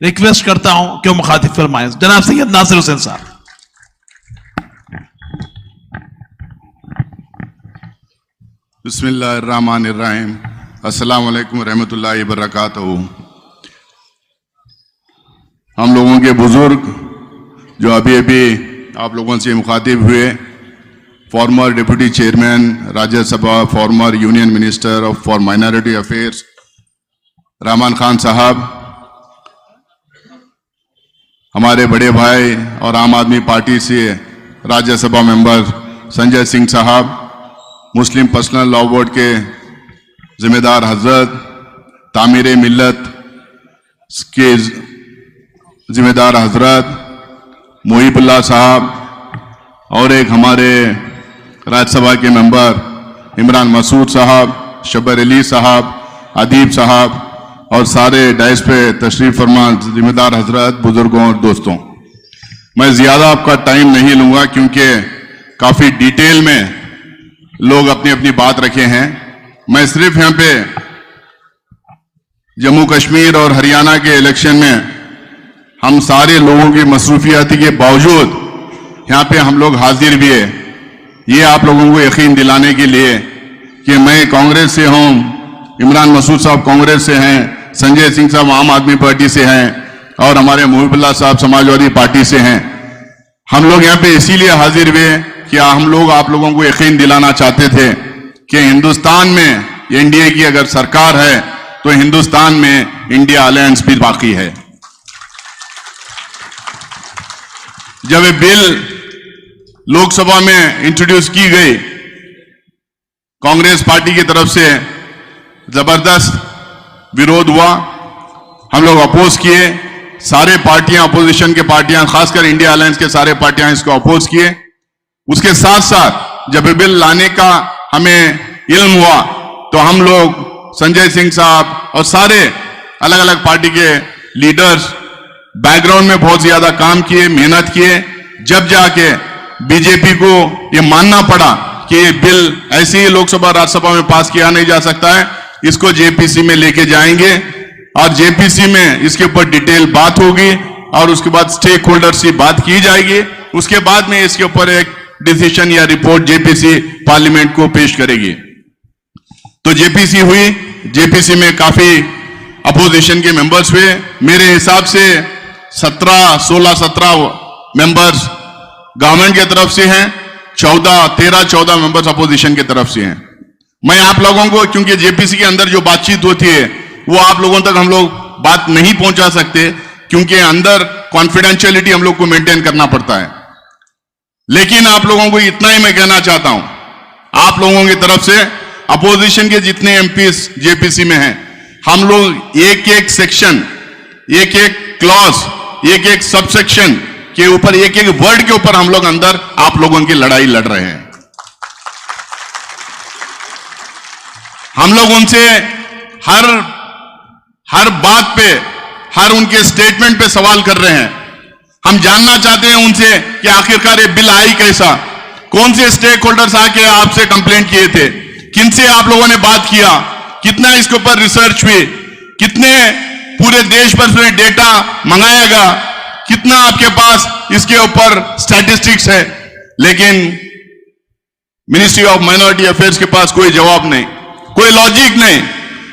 Request करता हूं कि वो मुखातिब फरमाएं। जनाब सैयद नासिर हुसैन साहब। बिस्मिल्लाहिर्रहमानिर्रहीम। अस्सलाम वालेकुम रहमतुल्लाहि वबरकातुहू। हम लोगों के बुजुर्ग जो अभी अभी आप लोगों से मुखातिब हुए, farmer deputy chairman Rajya Sabha, former union minister for minority affairs Rahman Khan साहब, हमारे बड़े भाई और आम आदमी पार्टी से राज्यसभा मेंबर संजय सिंह साहब, मुस्लिम पर्सनल लॉ बोर्ड के जिम्मेदार हजरत, तामीर मिल्लत के जिम्मेदार हजरत मोहिबुल्लाह साहब, और एक हमारे राज्यसभा के मेंबर इमरान मसूद साहब, शब्बर अली साहब, अदीब साहब, और सारे डाइस पे तशरीफ फरमा जिम्मेदार हजरत, बुजुर्गों और दोस्तों, मैं ज्यादा आपका टाइम नहीं लूंगा क्योंकि काफी डिटेल में लोग अपनी अपनी बात रखे हैं। मैं सिर्फ यहां पे जम्मू कश्मीर और हरियाणा के इलेक्शन में हम सारे लोगों की मसरूफियाती के बावजूद यहां पे हम लोग हाजिर भी है, ये आप लोगों को यकीन दिलाने के लिए कि मैं कांग्रेस से हूं, इमरान मसूद साहब कांग्रेस से हैं, संजय सिंह साहब आम आदमी पार्टी से हैं, और हमारे मोहिबुल्लाह साहब समाजवादी पार्टी से हैं। हम लोग यहाँ पे इसीलिए हाजिर हुए कि हम लोग आप लोगों को यकीन दिलाना चाहते थे कि हिंदुस्तान में एनडीए की अगर सरकार है तो हिंदुस्तान में इंडिया अलायंस भी बाकी है। जब ये बिल लोकसभा में इंट्रोड्यूस की गई, कांग्रेस पार्टी की तरफ से जबरदस्त विरोध हुआ, हम लोग अपोज किए, सारे पार्टियां, अपोजिशन के पार्टियां, खासकर इंडिया अलायंस के सारे पार्टियां इसको अपोज किए। उसके साथ साथ जब बिल लाने का हमें इल्म हुआ तो हम लोग, संजय सिंह साहब और सारे अलग अलग पार्टी के लीडर्स बैकग्राउंड में बहुत ज्यादा काम किए, मेहनत किए, जब जाके बीजेपी को ये मानना पड़ा कि ये बिल ऐसे ही लोकसभा राज्यसभा में पास किया नहीं जा सकता है, इसको जेपीसी में लेके जाएंगे और जेपीसी में इसके ऊपर डिटेल बात होगी और उसके बाद स्टेक होल्डर से बात की जाएगी। उसके बाद में इसके ऊपर एक डिसीजन या रिपोर्ट जेपीसी पार्लियामेंट को पेश करेगी। तो जेपीसी हुई, जेपीसी में काफी अपोजिशन के मेंबर्स हुए। मेरे हिसाब से 16-17 मेंबर्स गवर्नमेंट की तरफ से हैं, 13-14 मेंबर्स अपोजिशन की तरफ से हैं। मैं आप लोगों को, क्योंकि जेपीसी के अंदर जो बातचीत होती है वो आप लोगों तक हम लोग बात नहीं पहुंचा सकते क्योंकि अंदर कॉन्फिडेंशियलिटी हम लोग को मेंटेन करना पड़ता है। लेकिन आप लोगों को इतना ही मैं कहना चाहता हूं, आप लोगों की तरफ से अपोजिशन के जितने एमपीस जेपीसी में हैं, हम लोग एक एक सेक्शन, एक एक क्लॉज, एक एक सबसेक्शन के ऊपर, एक एक वर्ड के ऊपर हम लोग अंदर आप लोगों की लड़ाई लड़ रहे हैं। हम लोग उनसे हर बात पे, हर उनके स्टेटमेंट पे सवाल कर रहे हैं। हम जानना चाहते हैं उनसे कि आखिरकार ये बिल आई कैसा, कौन से स्टेक होल्डर्स आके आपसे कंप्लेंट किए थे, किनसे आप लोगों ने बात किया, कितना इसके ऊपर रिसर्च हुई, कितने पूरे देश भर से डेटा मंगाएगा, कितना आपके पास इसके ऊपर स्टैटिस्टिक्स है। लेकिन मिनिस्ट्री ऑफ माइनॉरिटी अफेयर्स के पास कोई जवाब नहीं, कोई लॉजिक नहीं।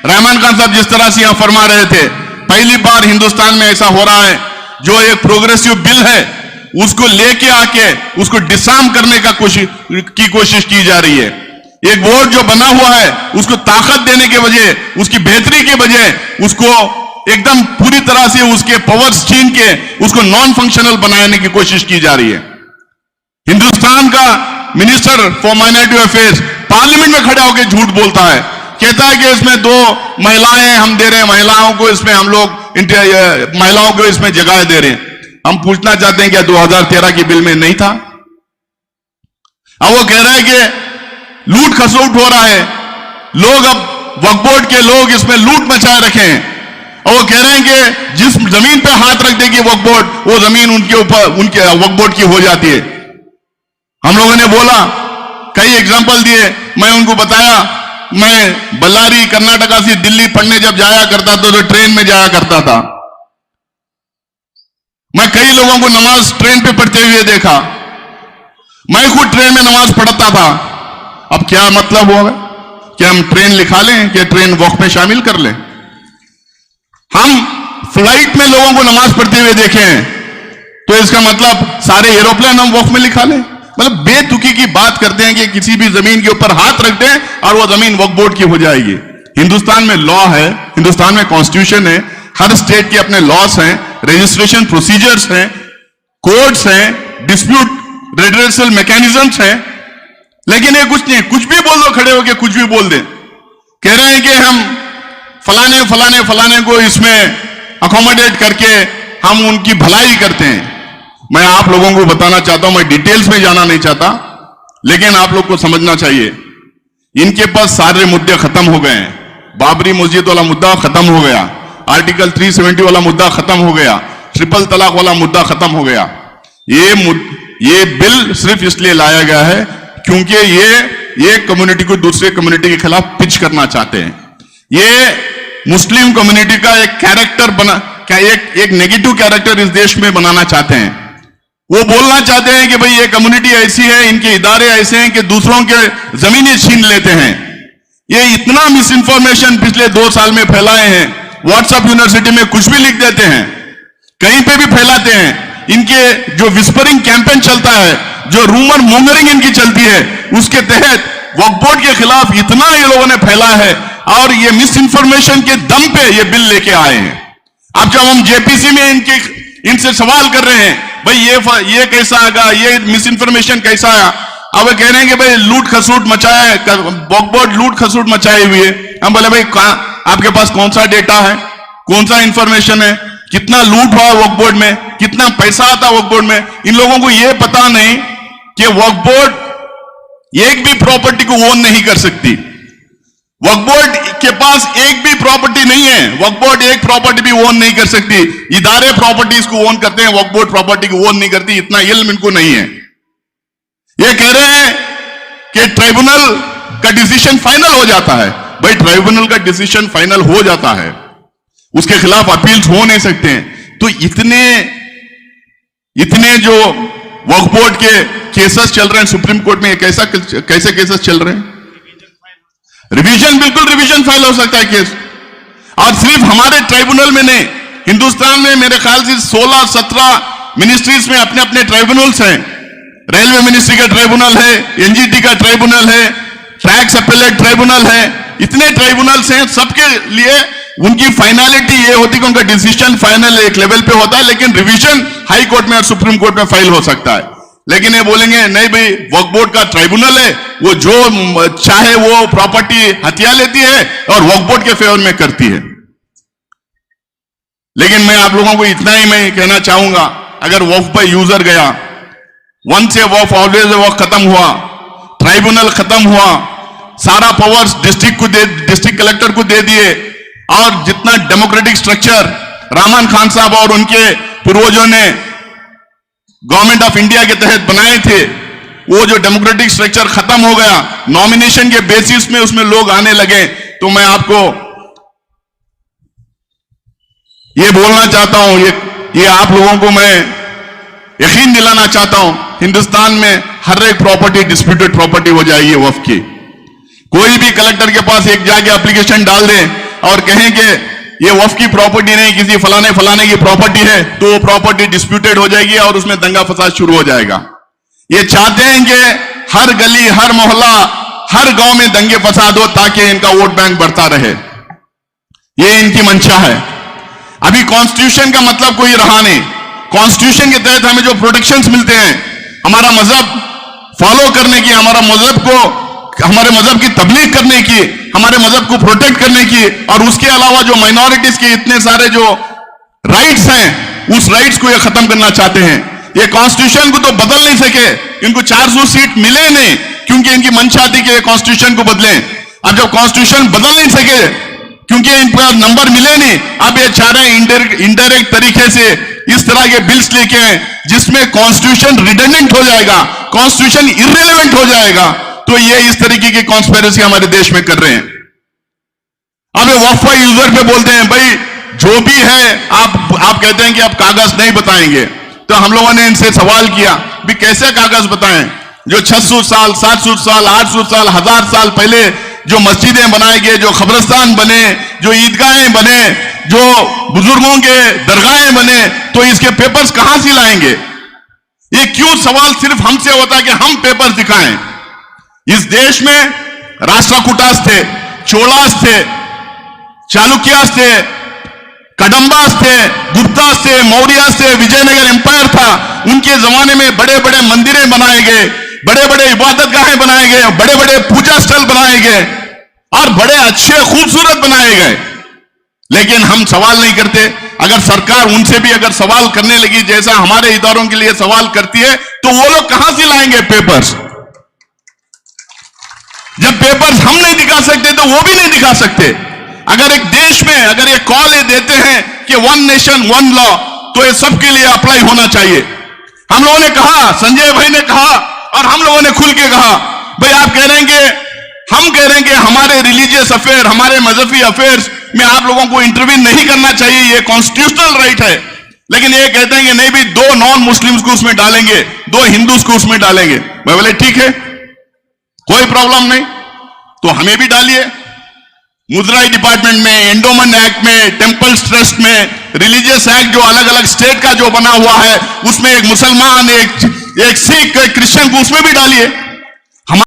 रहमान खान साहब जिस तरह से यहां फरमा रहे थे, पहली बार हिंदुस्तान में ऐसा हो रहा है जो एक प्रोग्रेसिव बिल है उसको लेके आके उसको डिसार्म करने का कोशिश की जा रही है। एक बोर्ड जो बना हुआ है उसको ताकत देने के वजह, उसकी बेहतरी के वजह, उसको एकदम पूरी तरह से उसके पावर्स छीन के उसको नॉन फंक्शनल बनाने की कोशिश की जा रही है। हिंदुस्तान का minister for minority affairs parliament में खड़ा होकर झूठ बोलता है, कहता है कि इसमें 2 महिलाएं हम दे रहे हैं, महिलाओं को इसमें हम लोग महिलाओं को इसमें जगह दे रहे हैं। हम पूछना चाहते हैं क्या 2013 की बिल में नहीं था? अब वो कह रहा है कि लूट खसोट हो रहा है, लोग अब वक्फ बोर्ड के लोग इसमें लूट मचाए रखे हैं, और वो कह रहे हैं कि जिस जमीन पे हाथ रख देगी वक्फ बोर्ड, वो जमीन उनके ऊपर, उनके वक्फ बोर्ड की हो जाती है। हम लोगों ने बोला, कई एग्जाम्पल दिए, मैं उनको बताया, मैं बल्लारी कर्नाटका से दिल्ली पढ़ने जब जाया करता था तो ट्रेन में जाया करता था, मैं कई लोगों को नमाज ट्रेन पे पढ़ते हुए देखा। मैं खुद ट्रेन में नमाज पढ़ता था। अब क्या मतलब होगा कि हम ट्रेन लिखा लें कि ट्रेन वक्फ में शामिल कर लें? हम फ्लाइट में लोगों को नमाज पढ़ते हुए देखे हैं, तो इसका मतलब सारे एरोप्लेन हम वक्फ में लिखा लें? मतलब बेतुकी की बात करते हैं कि किसी भी जमीन के ऊपर हाथ रख दें और वो जमीन वक्फ बोर्ड की हो जाएगी। हिंदुस्तान में लॉ है, हिंदुस्तान में कॉन्स्टिट्यूशन है, हर स्टेट के अपने लॉस हैं, रजिस्ट्रेशन प्रोसीजर्स हैं, कोर्ट्स हैं, डिस्प्यूट रिड्रेसल मैकेनिज्म्स हैं, लेकिन ये कुछ नहीं, कुछ भी बोल दो, खड़े होकर कुछ भी बोल दें। कह रहे हैं कि हम फलाने फलाने फलाने को इसमें अकोमोडेट करके हम उनकी भलाई करते हैं। मैं आप लोगों को बताना चाहता हूं, मैं डिटेल्स में जाना नहीं चाहता, लेकिन आप लोग को समझना चाहिए, इनके पास सारे मुद्दे खत्म हो गए हैं। बाबरी मस्जिद वाला मुद्दा खत्म हो गया, आर्टिकल 370 वाला मुद्दा खत्म हो गया, ट्रिपल तलाक वाला मुद्दा खत्म हो गया। ये बिल सिर्फ इसलिए लाया गया है क्योंकि ये एक कम्युनिटी को दूसरे कम्युनिटी के खिलाफ पिच करना चाहते हैं। ये मुस्लिम कम्युनिटी का एक कैरेक्टर बना, क्या एक नेगेटिव कैरेक्टर इस देश में बनाना चाहते हैं। वो बोलना चाहते हैं कि भाई ये कम्युनिटी ऐसी है, इनके इदारे ऐसे हैं कि दूसरों के जमीनें छीन लेते हैं। ये इतना मिस इन्फॉर्मेशन पिछले 2 साल में फैलाए हैं, व्हाट्सएप यूनिवर्सिटी में कुछ भी लिख देते हैं, कहीं पे भी फैलाते हैं। इनके जो विस्परिंग कैंपेन चलता है, जो रूमर मोंगरिंग इनकी चलती है, उसके तहत वक्फ बोर्ड के खिलाफ इतना ये लोगों ने फैला है और ये मिस इन्फॉर्मेशन के दम पे ये बिल लेके आए हैं। अब जब हम जेपीसी में इनसे सवाल कर रहे हैं, भाई ये कैसा आएगा, ये मिस इन्फॉर्मेशन कैसा आया, अब कह रहे हैं कि भाई लूट खसूट मचाया, वक्फ बोर्ड लूट खसूट मचाए हुए। हम बोले भाई आपके पास कौन सा डेटा है, कौन सा इंफॉर्मेशन है, कितना लूट हुआ वक्फ बोर्ड में, कितना पैसा आता वक्फ बोर्ड में? इन लोगों को यह पता नहीं कि वक्फ बोर्ड एक भी प्रॉपर्टी को ओन नहीं कर सकती। वक्फ बोर्ड के पास एक भी प्रॉपर्टी नहीं है, वक्फ बोर्ड एक प्रॉपर्टी भी ओन नहीं कर सकती। इदारे प्रॉपर्टीज को ओन करते हैं, वक्फ बोर्ड प्रॉपर्टी को ओन नहीं करती, इतना इल्म इनको नहीं है। ये कह रहे हैं कि ट्राइब्यूनल का डिसीजन फाइनल हो जाता है। भाई ट्राइब्यूनल का डिसीजन फाइनल हो जाता है, उसके खिलाफ अपील हो नहीं सकते हैं। तो इतने जो वक्फ बोर्ड के केसेस चल रहे हैं सुप्रीम कोर्ट में, कैसे केसेस चल रहे हैं? रिवीजन, बिल्कुल रिवीजन फाइल हो सकता है केस, और सिर्फ हमारे ट्राइब्यूनल में नहीं, हिंदुस्तान में मेरे ख्याल से 16-17 मिनिस्ट्रीज में अपने अपने ट्राइब्यूनल्स हैं। रेलवे मिनिस्ट्री का ट्राइब्यूनल है, एनजीटी का ट्राइब्यूनल है, टैक्स अपीलेट ट्राइब्यूनल है, इतने ट्राइब्यूनल्स हैं। सबके लिए उनकी फाइनलिटी ये होती है कि उनका डिसीजन फाइनल एक लेवल पे होता है, लेकिन रिवीजन हाई कोर्ट में और सुप्रीम कोर्ट में फाइल हो सकता है। लेकिन ये बोलेंगे नहीं भाई वक्फ बोर्ड का ट्राइब्यूनल है, वो जो चाहे वो प्रॉपर्टी हथिया लेती है और वक्फ बोर्ड के फेवर में करती है। लेकिन मैं आप लोगों को इतना ही मैं कहना चाहूंगा, अगर वक्फ पर यूजर गया, वन से वक्फ ऑलवेज वक्फ खत्म हुआ, ट्राइब्यूनल खत्म हुआ, सारा पावर्स डिस्ट्रिक्ट कलेक्टर को दे दिए, और जितना डेमोक्रेटिक स्ट्रक्चर रहमान खान साहब और उनके पूर्वजों ने गवर्नमेंट ऑफ इंडिया के तहत बनाए थे, वो जो डेमोक्रेटिक स्ट्रक्चर खत्म हो गया, नॉमिनेशन के बेसिस में उसमें लोग आने लगे। तो मैं आपको ये बोलना चाहता हूं, ये आप लोगों को मैं यकीन दिलाना चाहता हूं, हिंदुस्तान में हर एक प्रॉपर्टी डिस्प्यूटेड प्रॉपर्टी हो जाएगी वक्फ की। कोई भी कलेक्टर के पास एक जाके एप्लीकेशन डाल दे और कहें कि ये वक्फ की प्रॉपर्टी नहीं, किसी फलाने की प्रॉपर्टी है, तो वो प्रॉपर्टी डिस्प्यूटेड हो जाएगी और उसमें दंगा फसाद शुरू हो जाएगा। ये चाहते हैं कि हर गली, हर मोहल्ला, हर गांव में दंगे फसाद हो ताकि इनका वोट बैंक बढ़ता रहे। ये इनकी मंशा है। अभी कॉन्स्टिट्यूशन का मतलब कोई रहा नहीं। कॉन्स्टिट्यूशन के तहत हमें जो प्रोटेक्शंस मिलते हैं, हमारा मजहब फॉलो करने की, हमारे मजहब की तबलीग करने की, हमारे मजहब को प्रोटेक्ट करने की, और उसके अलावा जो माइनॉरिटीज के इतने सारे जो राइट्स हैं, उस राइट्स को ये खत्म करना चाहते हैं। ये कॉन्स्टिट्यूशन को तो बदल नहीं सके, इनको 400 सीट मिले नहीं, क्योंकि इनकी मंशा थी कि ये कॉन्स्टिट्यूशन को बदलें। अब जब कॉन्स्टिट्यूशन बदल नहीं सके, क्योंकि इनका नंबर मिले नहीं, अब ये चाह रहे हैं इनडायरेक्ट तरीके से इस तरह के बिल्स लेके आए जिसमें कॉन्स्टिट्यूशन रिडंडेंट हो जाएगा, कॉन्स्टिट्यूशन इररिलेवेंट हो जाएगा। तो ये इस तरीके की कॉन्स्पिरेसी हमारे देश में कर रहे हैं। अब ये वक्फ यूजर पे बोलते हैं, भाई जो भी है आप कहते हैं कि आप कागज नहीं बताएंगे, तो हम लोगों ने इनसे सवाल किया भी कैसे कागज बताएं? जो 600 साल 700 साल 800 साल 1000 साल पहले जो मस्जिदें बनाए गए, जो कब्रिस्तान बने, जो ईदगाहें बने, जो बुजुर्गों के दरगाहें बने, तो इसके पेपर्स कहां से लाएंगे? ये क्यों सवाल सिर्फ हमसे होता है कि हम पेपर दिखाएं? इस देश में राष्ट्रकूटास थे, चोलास थे, चालुक्यास थे, कदम्बास थे, गुप्तास थे, मौर्यास थे, विजयनगर एम्पायर था। उनके जमाने में बड़े बड़े मंदिरें बनाए गए, बड़े बड़े इबादतगाहें बनाए गए, बड़े बड़े पूजा स्थल बनाए गए और बड़े अच्छे खूबसूरत बनाए गए। लेकिन हम सवाल नहीं करते। अगर सरकार उनसे भी अगर सवाल करने लगी जैसा हमारे इदारों के लिए सवाल करती है, तो वो लोग कहां से लाएंगे पेपर्स? जब पेपर्स हम नहीं दिखा सकते तो वो भी नहीं दिखा सकते। अगर एक देश में अगर ये कॉल देते हैं कि 1 नेशन 1 लॉ, तो ये सबके लिए अप्लाई होना चाहिए। हम लोगों ने कहा, संजय भाई ने कहा और हम लोगों ने खुल के कहा, भाई आप कह रहे हैं कि हम कह रहे हैं कि हमारे रिलीजियस अफेयर, हमारे मजहबी अफेयर्स में आप लोगों को इंटरवीन नहीं करना चाहिए, ये कॉन्स्टिट्यूशनल राइट है। लेकिन ये कहते हैं कि नहीं भी 2 नॉन मुस्लिम्स को उसमें डालेंगे, 2 हिंदूज को उसमें डालेंगे। मैं बोले ठीक है, कोई प्रॉब्लम नहीं, तो हमें भी डालिए। मुद्राई डिपार्टमेंट में, एंडोमेंट एक्ट में, टेम्पल्स ट्रस्ट में, रिलीजियस एक्ट जो अलग अलग स्टेट का जो बना हुआ है उसमें एक मुसलमान, एक सिख, एक क्रिश्चियन को उसमें भी डालिए।